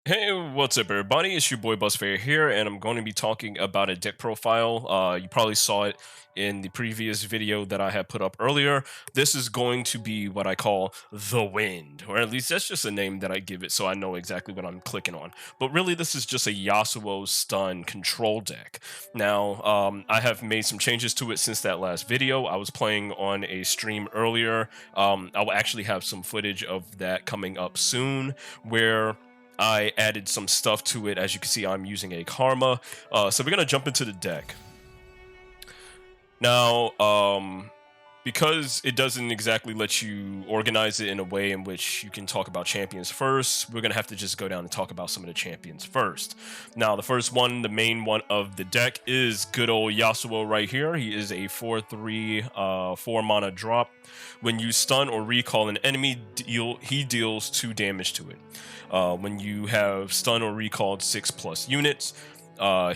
Hey, what's up, everybody? It's your boy Busfair here, and I'm going to be talking about a deck profile. You probably saw it in the previous video that I had put up earlier. This is going to be what I call the Wind, or at least that's just a name that I give it so I know exactly what I'm clicking on. But really, this is just a Yasuo stun control deck. Now, I have made some changes to it since that last video. I was playing on a stream earlier. I will actually have some footage of that coming up soon, where I added some stuff to it. As you can see, I'm using a Karma. So we're going to jump into the deck. Now, because it doesn't exactly let you organize it in a way in which you can talk about champions first, we're going to have to just go down and talk about some of the champions first. Now, the first one, the main one of the deck, is good old Yasuo right here. He is a 4/3, 4 mana drop. When you stun or recall an enemy, he deals 2 damage to it. When you have stun or recalled 6+ units,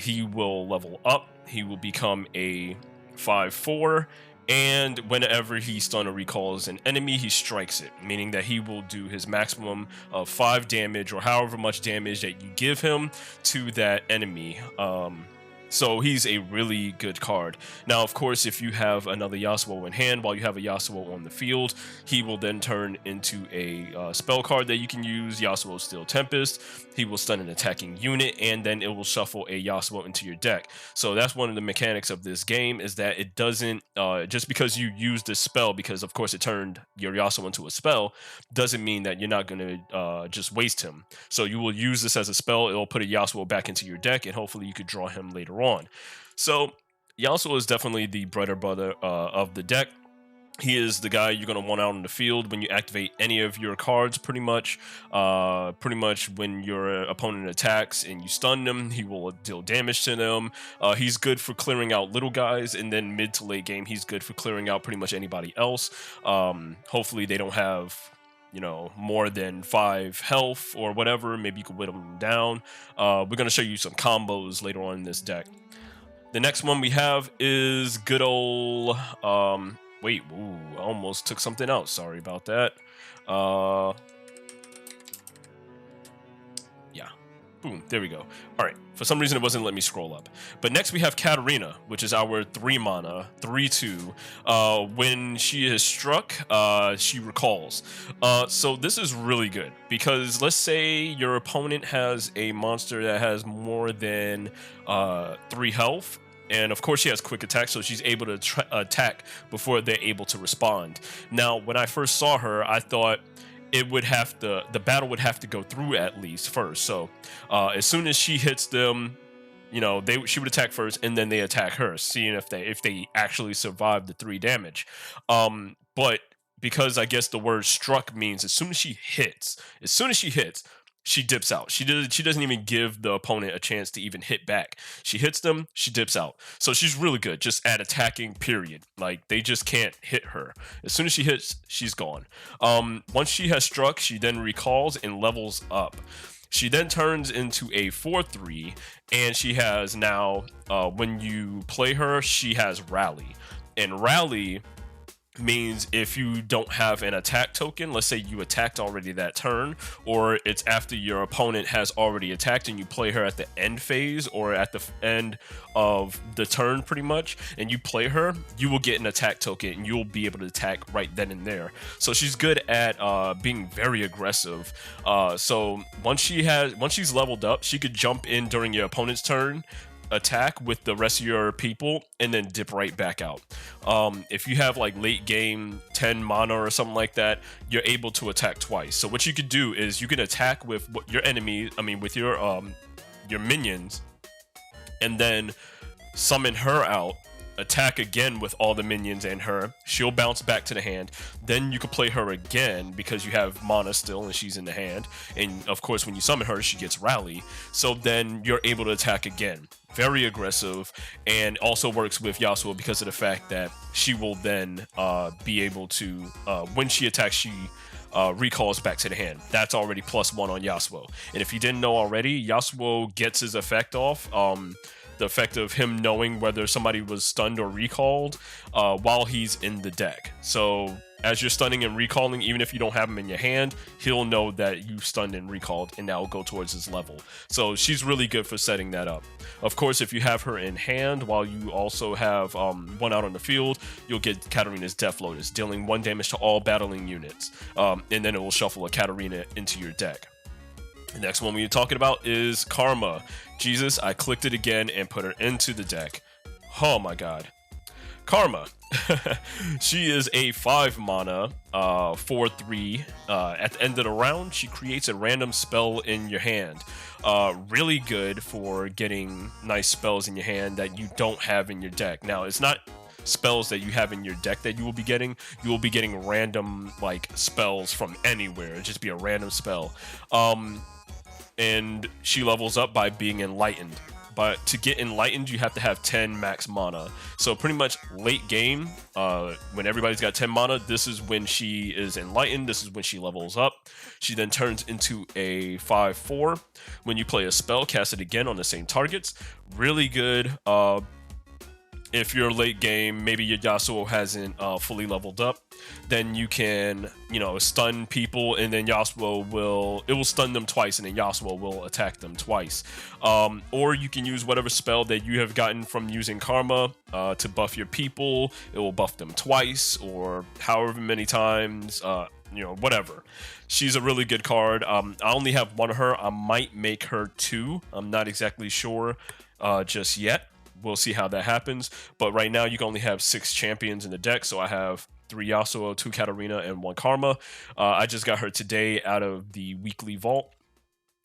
he will level up. He will become a 5/4, and whenever he stun or recalls an enemy, he strikes it, meaning that he will do his maximum of 5 damage or however much damage that you give him to that enemy. So he's a really good card. Now, of course, if you have another Yasuo in hand while you have a Yasuo on the field, he will then turn into a spell card that you can use, Yasuo Steel Tempest. He will stun an attacking unit, and then it will shuffle a Yasuo into your deck. So that's one of the mechanics of this game, is that it doesn't, just because you use this spell, because of course it turned your Yasuo into a spell, doesn't mean that you're not going to just waste him. So you will use this as a spell, it'll put a Yasuo back into your deck, and hopefully you could draw him later on. So Yasuo is definitely the bread and butter of the deck. He is the guy you're going to want out in the field when you activate any of your cards, pretty much. When your opponent attacks and you stun them, he will deal damage to them. He's good for clearing out little guys, and then mid to late game, he's good for clearing out pretty much anybody else. Hopefully they don't have more than 5 health or whatever. Maybe you could whittle them down. We're going to show you some combos later on in this deck. The next one we have is good old wait, ooh, I almost took something out. Sorry about that. Yeah. Boom, there we go. All right, for some reason it wasn't letting me scroll up. But next we have Katerina, which is our 3 mana, 3/2. When she is struck, she recalls. So this is really good, because let's say your opponent has a monster that has more than 3 health. And of course, she has quick attack, so she's able to attack before they're able to respond. Now, when I first saw her, I thought the battle would have to go through at least first. So as soon as she hits them, she would attack first, and then they attack her, seeing if they actually survive the 3 damage. But because I guess the word struck means as soon as she hits, she dips out. She doesn't even give the opponent a chance to even hit back. She hits them, she dips out. So she's really good just at attacking, period. Like, they just can't hit her. As soon as she hits, she's gone. Once she has struck, she then recalls and levels up. She then turns into a 4/3, and she has now, when you play her, she has Rally. And Rally means if you don't have an attack token, let's say you attacked already that turn, or it's after your opponent has already attacked and you play her at the end phase or at the end of the turn pretty much, and you play her, you will get an attack token and you'll be able to attack right then and there. So she's good at being very aggressive. So once she's leveled up, she could jump in during your opponent's turn, attack with the rest of your people, and then dip right back out. If you have like late game 10 mana or something like that, you're able to attack twice. So what you could do is you can attack with your enemy, with your minions, and then summon her out, attack again with all the minions and her. She'll bounce back to the hand. Then you can play her again because you have mana still and she's in the hand. And of course, when you summon her, she gets Rally. So then you're able to attack again. Very aggressive, and also works with Yasuo because of the fact that she will then be able to, when she attacks, she recalls back to the hand. That's already +1 on Yasuo. And if you didn't know already, Yasuo gets his effect off. The effect of him knowing whether somebody was stunned or recalled while he's in the deck. So As you're stunning and recalling, even if you don't have him in your hand, he'll know that you stunned and recalled, and that will go towards his level. So she's really good for setting that up. Of course, if you have her in hand while you also have one out on the field, you'll get Katerina's Death Lotus, dealing 1 damage to all battling units, and then it will shuffle a Katerina into your deck. The next one we're talking about is Karma. Jesus, I clicked it again and put her into the deck. Oh my god. Karma. She is a 5 mana, 4/3. At the end of the round, she creates a random spell in your hand. Really good for getting nice spells in your hand that you don't have in your deck. Now, it's not spells that you have in your deck that you will be getting. You will be getting random like spells from anywhere. It'll just be a random spell. And she levels up by being enlightened. But to get enlightened, you have to have 10 max mana. So pretty much late game, when everybody's got 10 mana, this is when she is enlightened. This is when she levels up. She then turns into a 5/4. When you play a spell, cast it again on the same targets. Really good. If you're late game, maybe your Yasuo hasn't fully leveled up, then you can, stun people, and then Yasuo will stun them twice, and then Yasuo will attack them twice. Or you can use whatever spell that you have gotten from using Karma to buff your people. It will buff them twice, or however many times, whatever. She's a really good card. I only have 1 of her. I might make her 2. I'm not exactly sure just yet. We'll see how that happens. But right now, you can only have 6 champions in the deck. So I have 3 Yasuo, 2 Katerina, and 1 Karma. I just got her today out of the weekly vault.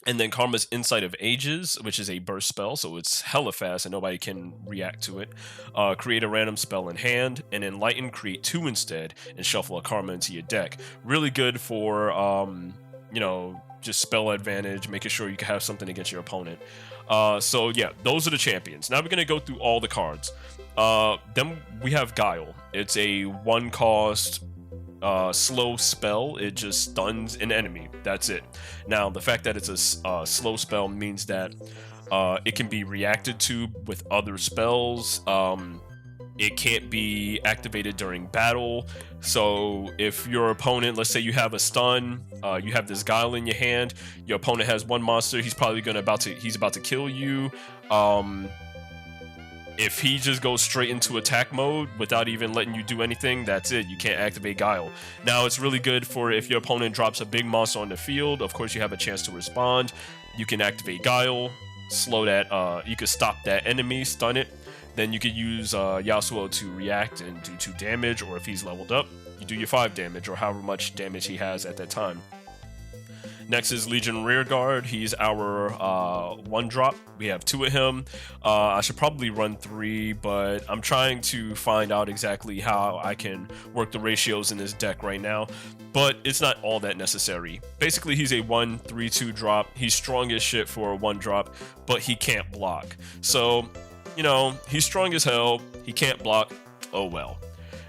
And then Karma's Insight of Ages, which is a burst spell, so it's hella fast and nobody can react to it. Create a random spell in hand, and Enlighten, create 2 instead, and shuffle a Karma into your deck. Really good for, just spell advantage, making sure you can have something against your opponent. So yeah, those are the champions. Now we're going to go through all the cards. Then we have Guile. It's a 1-cost slow spell. It just stuns an enemy. That's it. Now, the fact that it's a slow spell means that it can be reacted to with other spells. It can't be activated during battle. So if your opponent, let's say you have a stun, you have this Guile in your hand, your opponent has 1 monster, he's probably about to kill you. If he just goes straight into attack mode without even letting you do anything, that's it. You can't activate Guile. Now, it's really good for if your opponent drops a big monster on the field. Of course, you have a chance to respond. You can activate Guile, slow that, you could stop that enemy, stun it. Then you could use Yasuo to react and do 2 damage, or if he's leveled up, you do your 5 damage, or however much damage he has at that time. Next is Legion Rearguard. He's our 1-drop. We have 2 of him. I should probably run 3, but I'm trying to find out exactly how I can work the ratios in this deck right now. But it's not all that necessary. Basically, he's a 1/3/2 drop. He's strong as shit for a 1-drop, but he can't block. So, he's strong as hell. He can't block. Oh well.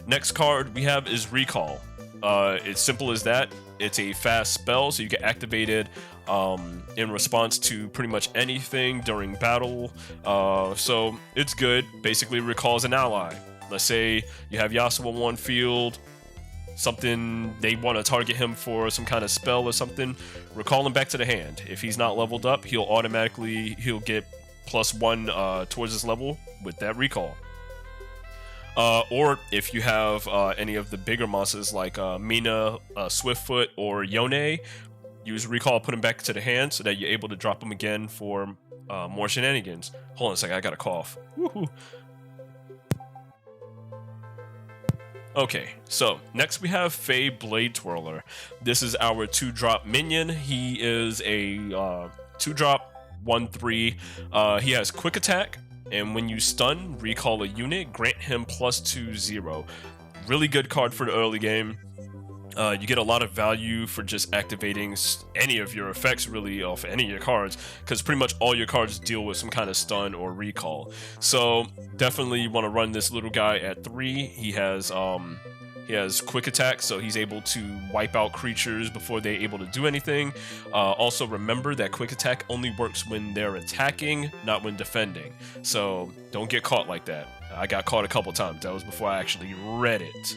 Next card we have is Recall. It's simple as that. It's a fast spell, so you can activate it in response to pretty much anything during battle. So it's good. Basically recalls an ally. Let's say you have Yasuo on one field, something they want to target him for some kind of spell or something, recall him back to the hand. If he's not leveled up, he'll get +1 towards his level with that recall. Or if you have any of the bigger monsters like Mina, Swiftfoot, or Yone, use recall, put him back to the hand so that you're able to drop him again for more shenanigans. Hold on a second, I got a cough. Woohoo. Okay, so next we have Fey Blade Twirler. This is our 2-drop minion. He is a 2-drop 1/3. He has quick attack, and when you stun, recall a unit, grant him +2/0. Really good card for the early game. You get a lot of value for just activating any of your effects, really, off any of your cards, because pretty much all your cards deal with some kind of stun or recall. So definitely you want to run this little guy at 3. He has quick attack, so he's able to wipe out creatures before they're able to do anything. Also remember that quick attack only works when they're attacking, not when defending. So don't get caught like that. I got caught a couple times. That was before I actually read it.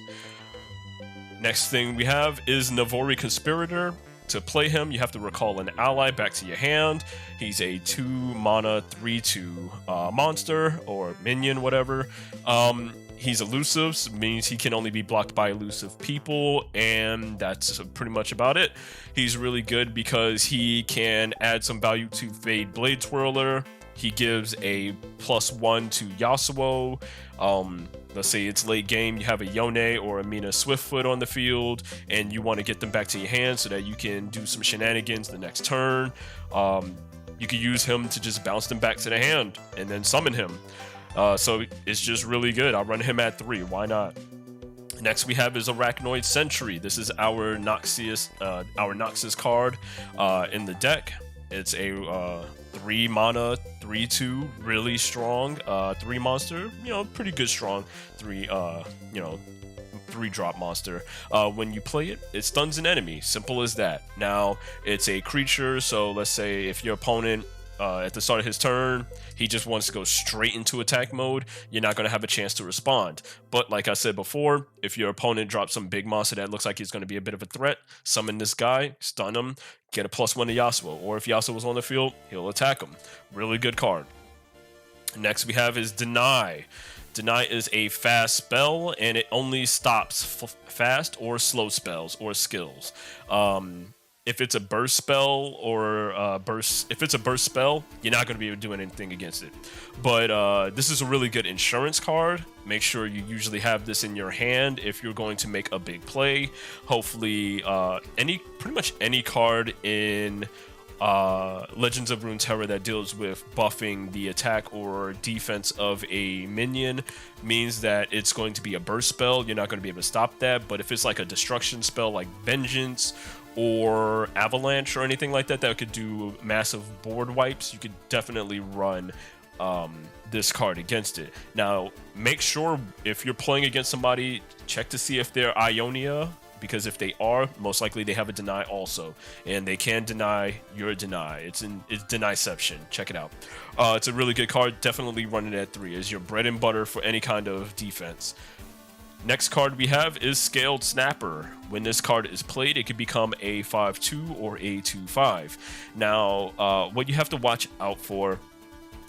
Next thing we have is Navori Conspirator. To play him, you have to recall an ally back to your hand. He's a 2 mana 3/2 monster or minion, whatever. He's elusive, so means he can only be blocked by elusive people, and that's pretty much about it. He's really good because he can add some value to Fade Blade Twirler. He gives a +1 to Yasuo. Let's say it's late game, you have a Yone or a Mina Swiftfoot on the field, and you want to get them back to your hand so that you can do some shenanigans the next turn. You could use him to just bounce them back to the hand and then summon him. So it's just really good. I'll run him at 3. Why not? Next we have is Arachnoid Sentry. This is our Noxus card in the deck. It's a 3 mana 3/2, really strong 3 monster. Pretty good strong 3 3-drop monster. When you play it, it stuns an enemy. Simple as that. Now it's a creature, so let's say if your opponent at the start of his turn, he just wants to go straight into attack mode, you're not going to have a chance to respond. But like I said before, if your opponent drops some big monster that looks like he's going to be a bit of a threat, summon this guy, stun him, get a +1 to Yasuo. Or if Yasuo was on the field, he'll attack him. Really good card. Next we have is Deny. Deny is a fast spell, and it only stops fast or slow spells or skills. If it's a burst spell if it's a burst spell, you're not going to be able to do anything against it. But this is a really good insurance card. Make sure you usually have this in your hand if you're going to make a big play. Hopefully, pretty much any card in Legends of Runeterra that deals with buffing the attack or defense of a minion means that it's going to be a burst spell. You're not going to be able to stop that. But if it's like a destruction spell like Vengeance or Avalanche or anything like that could do massive board wipes, you could definitely run this card against it. Now, make sure if you're playing against somebody, check to see if they're Ionia, because if they are, most likely they have a Deny also, and they can deny your Deny. It's Denyception. Check it out. It's a really good card. Definitely run it at 3 as your bread and butter for any kind of defense. Next card we have is Scaled Snapper. When this card is played, it can become a 5/2 or a 2/5. Now, what you have to watch out for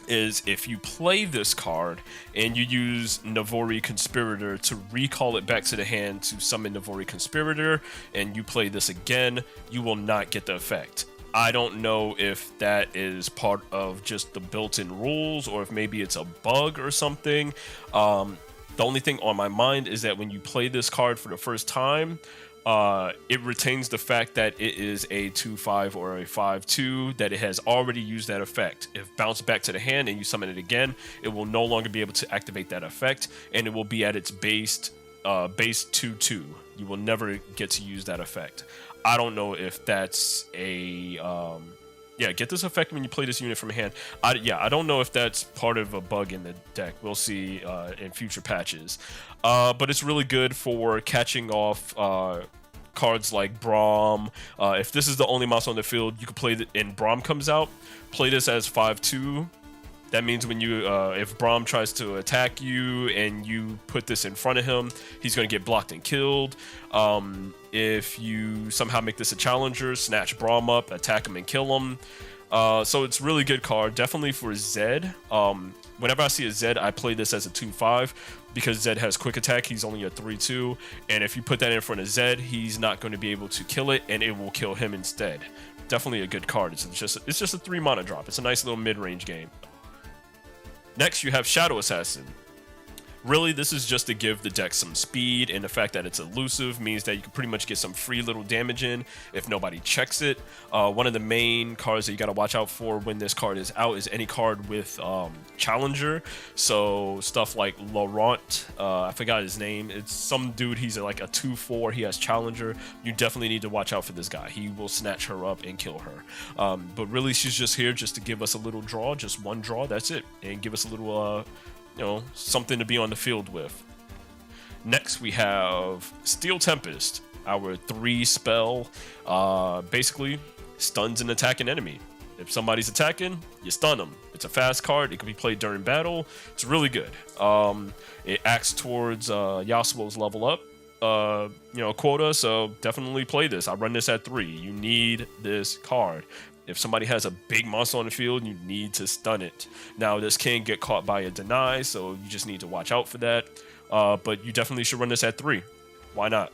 is if you play this card and you use Navori Conspirator to recall it back to the hand to summon Navori Conspirator, and you play this again, you will not get the effect. I don't know if that is part of just the built-in rules or if maybe it's a bug or something. The only thing on my mind is that when you play this card for the first time, it retains the fact that it is a 2/5 or a 5/2, that it has already used that effect. If bounced back to the hand and you summon it again, it will no longer be able to activate that effect, and it will be at its base 2/2. You will never get to use that effect. I don't know if that's a get this effect when you play this unit from hand. I don't know if that's part of a bug in the deck. We'll see in future patches. But it's really good for catching off cards like Braum. If this is the only mouse on the field, you can play it, and Braum comes out, play this as 5/2. That means when if Braum tries to attack you and you put this in front of him, he's going to get blocked and killed. If you somehow make this a challenger, snatch Braum up, attack him and kill him. So it's really good card, definitely for Zed. Whenever I see a Zed, I play this as a 2/5 because Zed has quick attack. He's only a 3/2, and if you put that in front of Zed, he's not going to be able to kill it, and it will kill him instead. Definitely a good card. It's just a 3 mana drop. It's a nice little mid-range game. Next, you have Shadow Assassin. Really, this is just to give the deck some speed, and the fact that it's elusive means that you can pretty much get some free little damage in if nobody checks it. One of the main cards that you got to watch out for when this card is out is any card with Challenger. So stuff like Laurent, I forgot his name. It's some dude, he's like a 2/4, he has Challenger. You definitely need to watch out for this guy. He will snatch her up and kill her. But really, she's just here just to give us a little draw, just one draw, that's it. And give us a little... something to be on the field with. Next, we have Steel Tempest, our 3 spell. Basically, stuns an attacking enemy. If somebody's attacking, you stun them. It's a fast card. It can be played during battle. It's really good. It acts towards Yasuo's level up. quota, so definitely play this. I run this at 3. You need this card. If somebody has a big monster on the field, you need to stun it. Now, this can get caught by a deny, so you just need to watch out for that. But you definitely should run this at 3. Why not?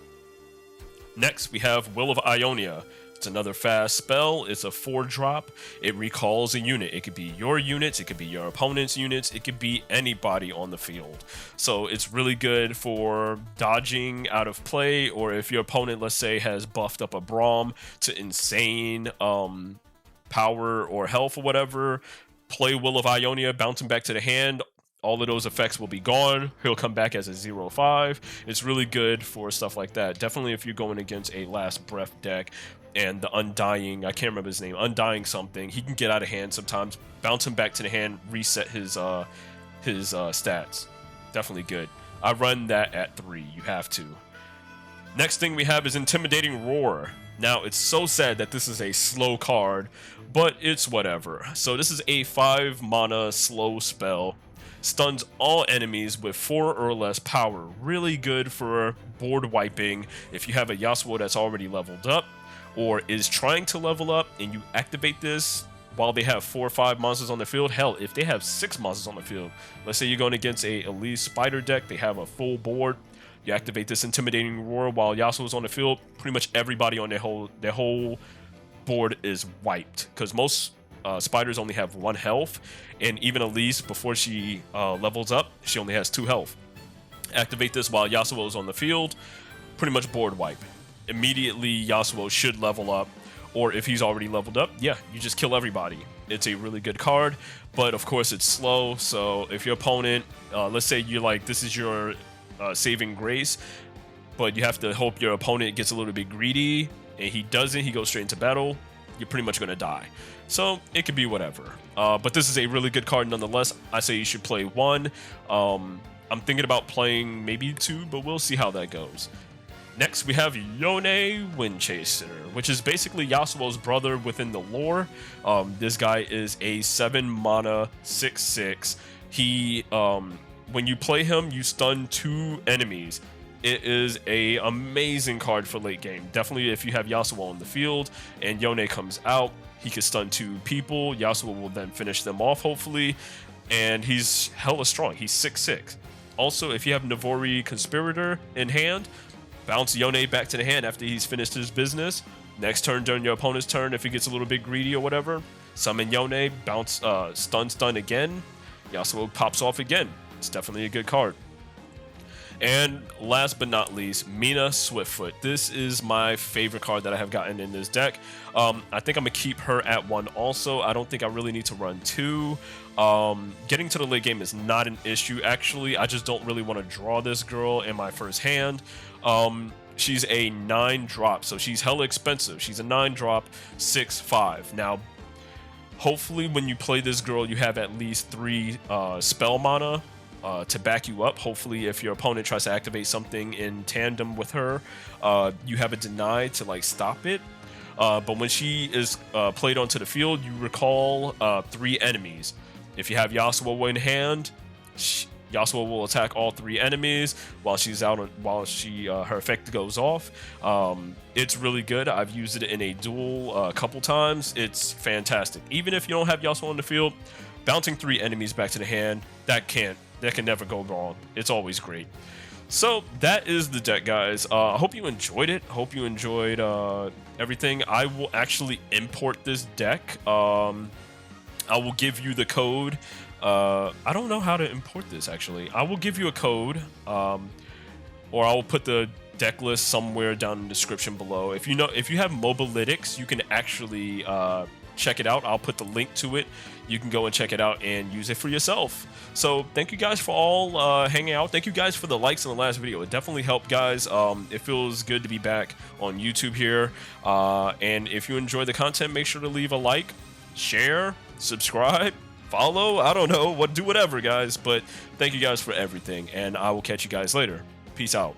Next, we have Will of Ionia. It's another fast spell. It's a 4-drop. It recalls a unit. It could be your units. It could be your opponent's units. It could be anybody on the field. So it's really good for dodging out of play, or if your opponent, let's say, has buffed up a Braum to insane power or health or whatever, play Will of Ionia, bounce him back to the hand. All of those effects will be gone. He'll come back as a 0/5. It's really good for stuff like that. Definitely if you're going against a Last Breath deck and the Undying, I can't remember his name, Undying something, he can get out of hand sometimes. Bounce him back to the hand, reset his stats. Definitely good. I run that at 3. You have to. Next thing we have is Intimidating Roar. Now, it's so sad that this is a slow card, but it's whatever. So this is a 5 mana slow spell. Stuns all enemies with 4 or less power. Really good for board wiping if you have a Yasuo that's already leveled up or is trying to level up and you activate this while they have 4 or 5 monsters on the field. Hell, if they have 6 monsters on the field, let's say you're going against a Elite Spider deck, they have a full board, you activate this Intimidating Roar while Yasuo's on the field, pretty much everybody on their whole board is wiped, because most spiders only have 1 health, and even Elise, before she levels up, she only has 2 health. Activate this while Yasuo is on the field, pretty much board wipe. Immediately Yasuo should level up, or if he's already leveled up, yeah, you just kill everybody. It's a really good card, but of course it's slow, so if your opponent, let's say you're like, this is your saving grace, but you have to hope your opponent gets a little bit greedy, and he doesn't, he goes straight into battle, you're pretty much going to die. So it could be whatever. But this is a really good card nonetheless. I say you should play 1. I'm thinking about playing maybe 2, but we'll see how that goes. Next, we have Yone Windchaser, which is basically Yasuo's brother within the lore. This guy is a 7 mana 6/6. He, when you play him, you stun 2 enemies. It is a amazing card for late game. Definitely if you have Yasuo on the field and Yone comes out, he can stun 2 people. Yasuo will then finish them off, hopefully. And he's hella strong. He's 6/6. Also, if you have Navori Conspirator in hand, bounce Yone back to the hand after he's finished his business. Next turn during your opponent's turn, if he gets a little bit greedy or whatever, summon Yone, bounce, stun again. Yasuo pops off again. It's definitely a good card. And last but not least, Mina Swiftfoot. This is my favorite card that I have gotten in this deck. I think I'm going to keep her at 1 also. I don't think I really need to run 2. Getting to the late game is not an issue, actually. I just don't really want to draw this girl in my first hand. She's a 9-drop, so she's hella expensive. She's a 9-drop, 6/5. Now, hopefully when you play this girl, you have at least 3 spell mana to back you up. Hopefully if your opponent tries to activate something in tandem with her, you have a deny to like stop it. But when she is played onto the field, you recall 3 enemies. If you have Yasuo in hand, Yasuo will attack all 3 enemies while she's out, her effect goes off. It's really good. I've used it in a duel a couple times. It's fantastic. Even if you don't have Yasuo on the field, bouncing 3 enemies back to the hand, that can never go wrong. It's always great. So that is the deck, guys. I hope you enjoyed it. Hope you enjoyed everything. I will actually import this deck. I will give you the code. I don't know how to import this, actually. I will give you a code, or I will put the deck list somewhere down in the description below. If you have Mobalytics, you can actually check it out. I'll put the link to it. You can go and check it out and use it for yourself. So thank you guys for all hanging out. Thank you guys for the likes on the last video. It definitely helped, guys. It feels good to be back on YouTube here. And if you enjoy the content, make sure to leave a like, share, subscribe, follow. I don't know, do whatever, guys. But thank you guys for everything, and I will catch you guys later. Peace out.